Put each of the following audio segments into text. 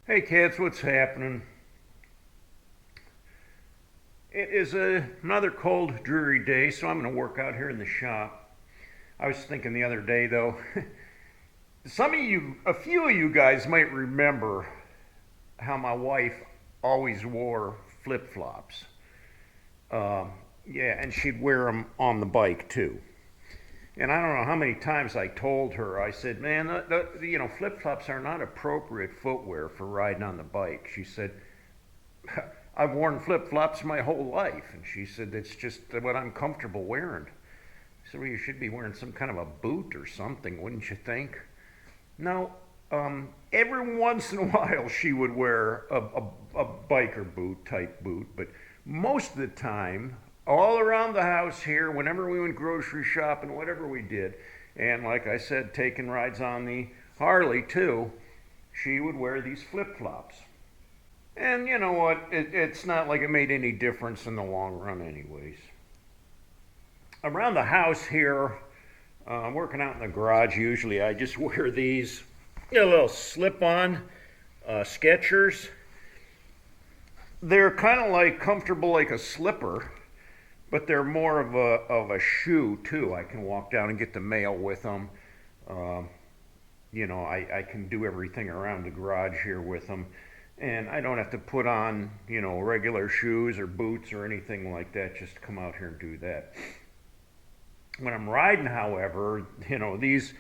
Hey kids, what's happening? It is another cold, dreary day, so I'm going to work out here in the shop. I was thinking the other day, though, a few of you guys might remember how my wife always wore flip flops. Yeah, and she'd wear them on the bike too. And I don't know how many times I told her, I said, man, flip flops are not appropriate footwear for riding on the bike. She said, I've worn flip flops my whole life. And she said, it's just what I'm comfortable wearing. I said, well, you should be wearing some kind of a boot or something, wouldn't you think? No, every once in a while she would wear a biker boot type boot, but most of the time, all around the house here, whenever we went grocery shopping, whatever we did, and like I said, taking rides on the Harley too, she would wear these flip flops. And you know what? It's not like it made any difference in the long run, anyways. Around the house here, I'm working out in the garage usually. I just wear these, little slip-on Skechers. They're kind of like comfortable like a slipper, but they're more of a shoe too. I can walk down and get the mail with them. I can do everything around the garage here with them. And I don't have to put on, regular shoes or boots or anything like that, just come out here and do that. When I'm riding, however, these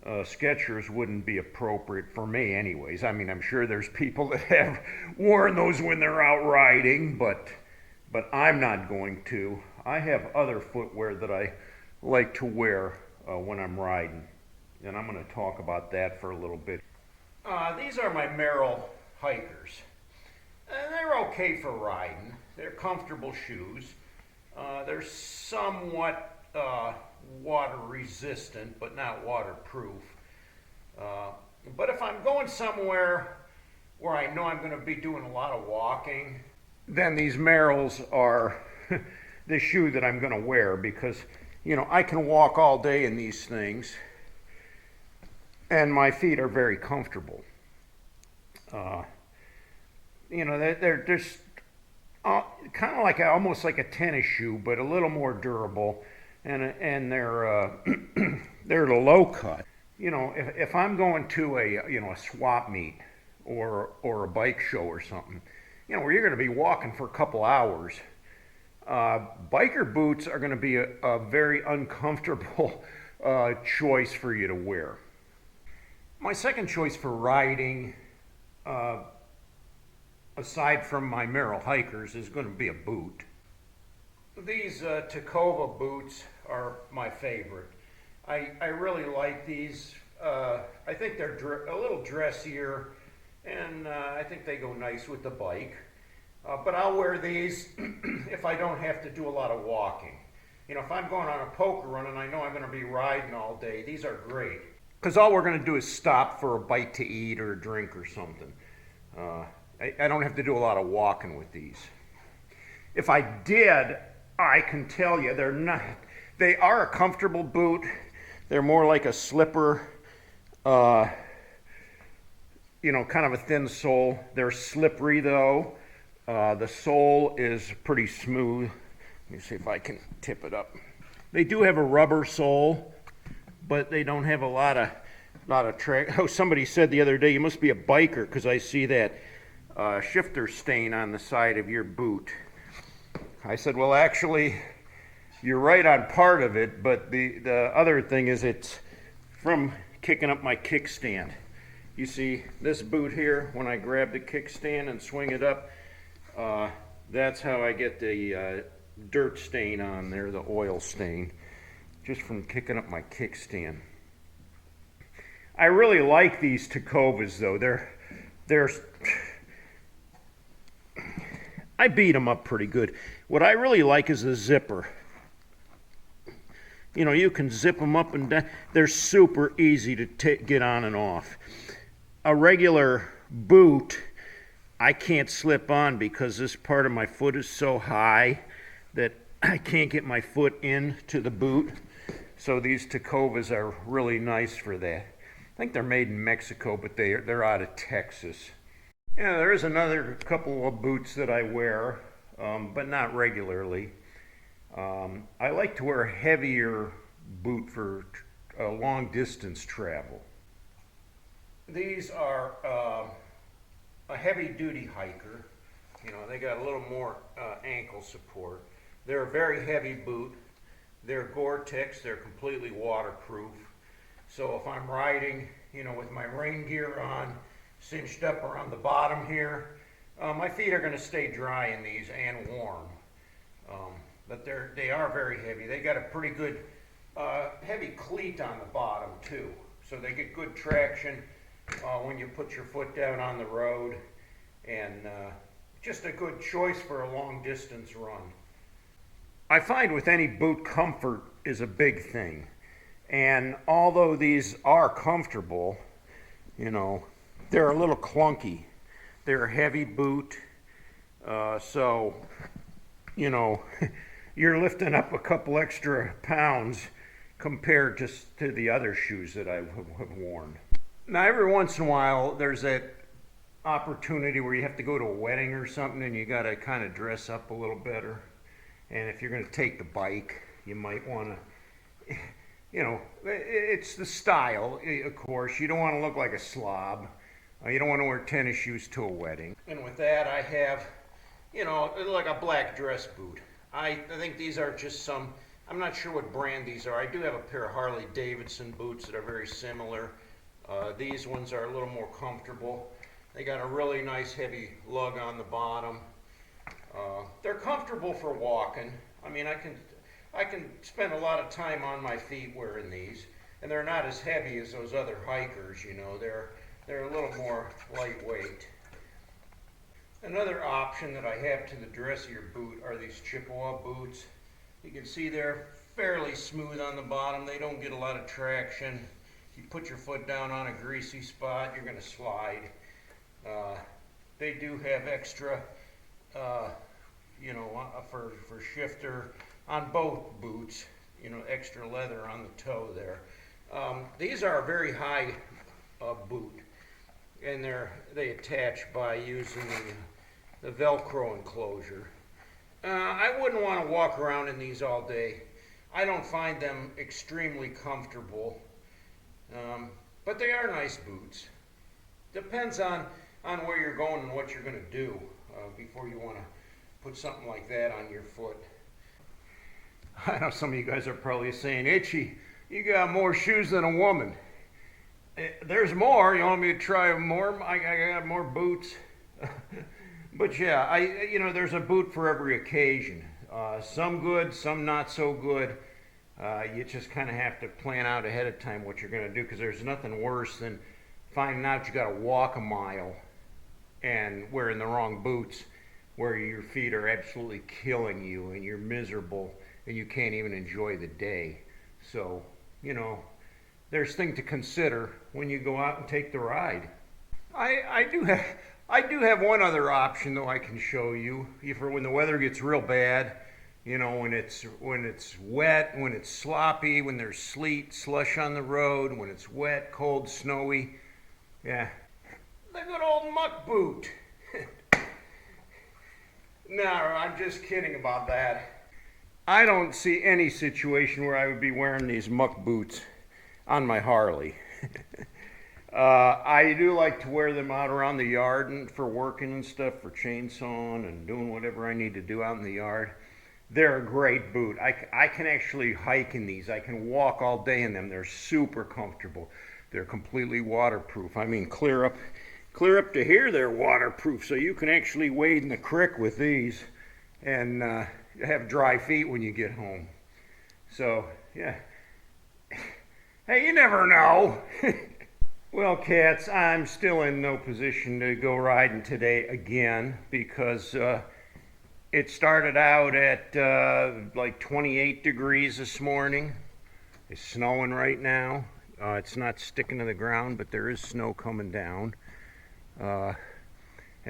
Skechers wouldn't be appropriate for me anyways. I mean, I'm sure there's people that have worn those when they're out riding, but I'm not going to. I have other footwear that I like to wear when I'm riding, and I'm going to talk about that for a little bit. These are my Merrill hikers. And they're okay for riding. They're comfortable shoes. They're somewhat water resistant, but not waterproof. But if I'm going somewhere where I know I'm going to be doing a lot of walking, then these Merrills are the shoe that I'm going to wear because, I can walk all day in these things and my feet are very comfortable. They're just kind of like almost like a tennis shoe, but a little more durable, and they're they're the low cut. If I'm going to a swap meet or a bike show or something, where you're going to be walking for a couple hours, biker boots are going to be a very uncomfortable choice for you to wear. My second choice for riding, aside from my Merrill hikers, is going to be a boot. These Tacova boots are my favorite. I really like these. I think they're a little dressier, and I think they go nice with the bike. But I'll wear these if I don't have to do a lot of walking. If I'm going on a poker run and I know I'm going to be riding all day, these are great. Because all we're going to do is stop for a bite to eat or a drink or something. I don't have to do a lot of walking with these. If I did, I can tell you they're not. They are a comfortable boot. They're more like a slipper, kind of a thin sole. They're slippery though. The sole is pretty smooth. Let me see if I can tip it up. They do have a rubber sole, but they don't have a lot of track. Oh, somebody said the other day, you must be a biker because I see that shifter stain on the side of your boot. I said, well, actually, you're right on part of it, but the other thing is it's from kicking up my kickstand. You see this boot here, when I grab the kickstand and swing it up, that's how I get the dirt stain on there, the oil stain, just from kicking up my kickstand. I really like these Tacovas though. They're I beat them up pretty good. What I really like is the zipper. You can zip them up and down. They're super easy to get on and off. A regular boot, I can't slip on because this part of my foot is so high that I can't get my foot into the boot. So these Tacovas are really nice for that. I think they're made in Mexico, but they're out of Texas. Yeah, there is another couple of boots that I wear, but not regularly. I like to wear a heavier boot for long distance travel. These are a heavy duty hiker. You know, they got a little more ankle support. They're a very heavy boot. They're Gore-Tex, they're completely waterproof. So if I'm riding, you know, with my rain gear on, cinched up around the bottom here, my feet are going to stay dry in these and warm. But they are very heavy. They got a pretty good heavy cleat on the bottom too. So they get good traction when you put your foot down on the road, and just a good choice for a long distance run. I find with any boot, comfort is a big thing. And although these are comfortable, you know, they're a little clunky. They're a heavy boot, so, you know, you're lifting up a couple extra pounds compared to the other shoes that I have worn. Now, every once in a while, there's that opportunity where you have to go to a wedding or something and you got to kind of dress up a little better. And if you're going to take the bike, you might want to, you know, it's the style, of course. You don't want to look like a slob. You don't want to wear tennis shoes to a wedding. And with that, I have, you know, like a black dress boot. I think these are just some, I'm not sure what brand these are. I do have a pair of Harley Davidson boots that are very similar. These ones are a little more comfortable. They got a really nice heavy lug on the bottom. They're comfortable for walking. I mean, I can spend a lot of time on my feet wearing these, and they're not as heavy as those other hikers. You know, they're a little more lightweight. Another option that I have to the dressier boot are these Chippewa boots. You can see they're fairly smooth on the bottom. They don't get a lot of traction. If you put your foot down on a greasy spot, you're going to slide. They do have extra, you know, for shifter on both boots, you know, extra leather on the toe there. These are a very high boot, and they attach by using the Velcro enclosure. I wouldn't want to walk around in these all day. I don't find them extremely comfortable, but they are nice boots. Depends on where you're going and what you're going to do before you want to put something like that on your foot. I know some of you guys are probably saying, Itchy, you got more shoes than a woman. There's more. You want me to try more? I got more boots. But yeah, you know, there's a boot for every occasion. Some good, some not so good. You just kind of have to plan out ahead of time what you're going to do, because there's nothing worse than finding out you got to walk a mile and wearing the wrong boots, where your feet are absolutely killing you and you're miserable and you can't even enjoy the day. So, you know, there's things to consider when you go out and take the ride. I do have one other option though I can show you for when the weather gets real bad. You know, when it's wet, when it's sloppy, when there's sleet, slush on the road, when it's wet, cold, snowy. Yeah, the good old muck boot. No, I'm just kidding about that. I don't see any situation where I would be wearing these muck boots on my Harley. I do like to wear them out around the yard and for working and stuff, for chainsawing and doing whatever I need to do out in the yard. They're a great boot. I can actually hike in these. I can walk all day in them. They're super comfortable. They're completely waterproof. I mean, clear up to here they're waterproof, so you can actually wade in the creek with these and have dry feet when you get home. So, yeah. Hey, you never know. Well, cats, I'm still in no position to go riding today again, because it started out at like 28 degrees this morning. It's snowing right now. It's not sticking to the ground, but there is snow coming down. And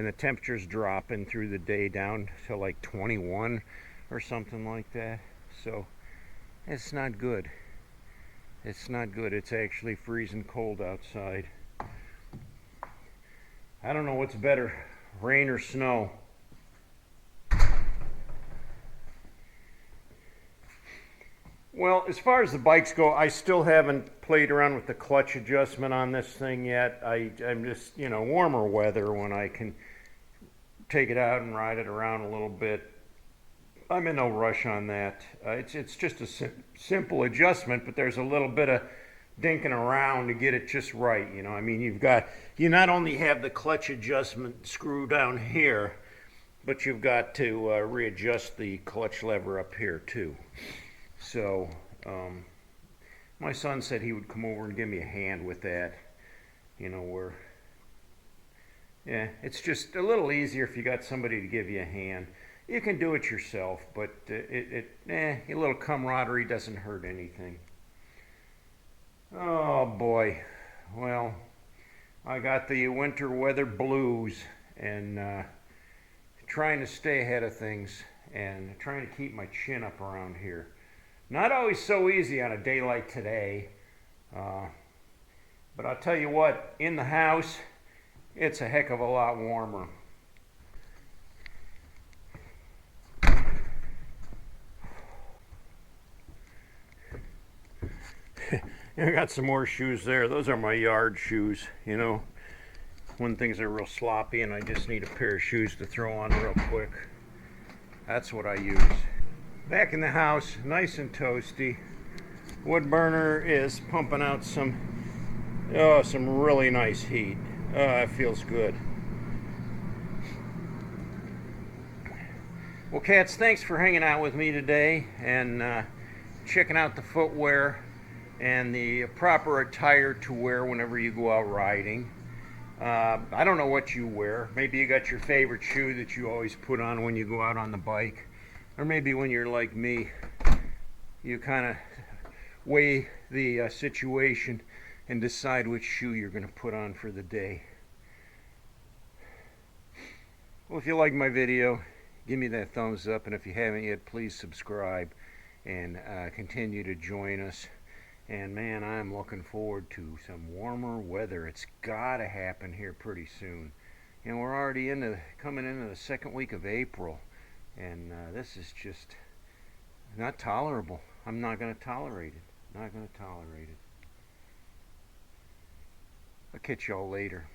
the temperature's dropping through the day down to like 21 or something like that. So it's not good. It's not good. It's actually freezing cold outside. I don't know what's better, rain or snow. Well, as far as the bikes go, I still haven't played around with the clutch adjustment on this thing yet. I'm just, warmer weather when I can take it out and ride it around a little bit. I'm in no rush on that. It's just a simple adjustment, but there's a little bit of dinking around to get it just right. I mean, you not only have the clutch adjustment screw down here, but you've got to readjust the clutch lever up here too. So my son said he would come over and give me a hand with that. It's just a little easier if you got somebody to give you a hand. You can do it yourself, but a little camaraderie doesn't hurt anything. Oh boy, well, I got the winter weather blues, and trying to stay ahead of things and trying to keep my chin up around here. Not always so easy on a day like today, but I'll tell you what, in the house, it's a heck of a lot warmer. I got some more shoes there. Those are my yard shoes, when things are real sloppy and I just need a pair of shoes to throw on real quick. That's what I use. Back in the house, nice and toasty. Wood burner is pumping out some really nice heat. It feels good. Well, cats, thanks for hanging out with me today and checking out the footwear and the proper attire to wear whenever you go out riding. I don't know what you wear. Maybe you got your favorite shoe that you always put on when you go out on the bike. Or maybe when you're like me, you kind of weigh the situation and decide which shoe you're going to put on for the day. Well, if you like my video, give me that thumbs up, and if you haven't yet, please subscribe and continue to join us. And man, I'm looking forward to some warmer weather. It's got to happen here pretty soon. We're already coming into the second week of April. And this is just not tolerable. I'm not going to tolerate it. Not going to tolerate it. I'll catch y'all later.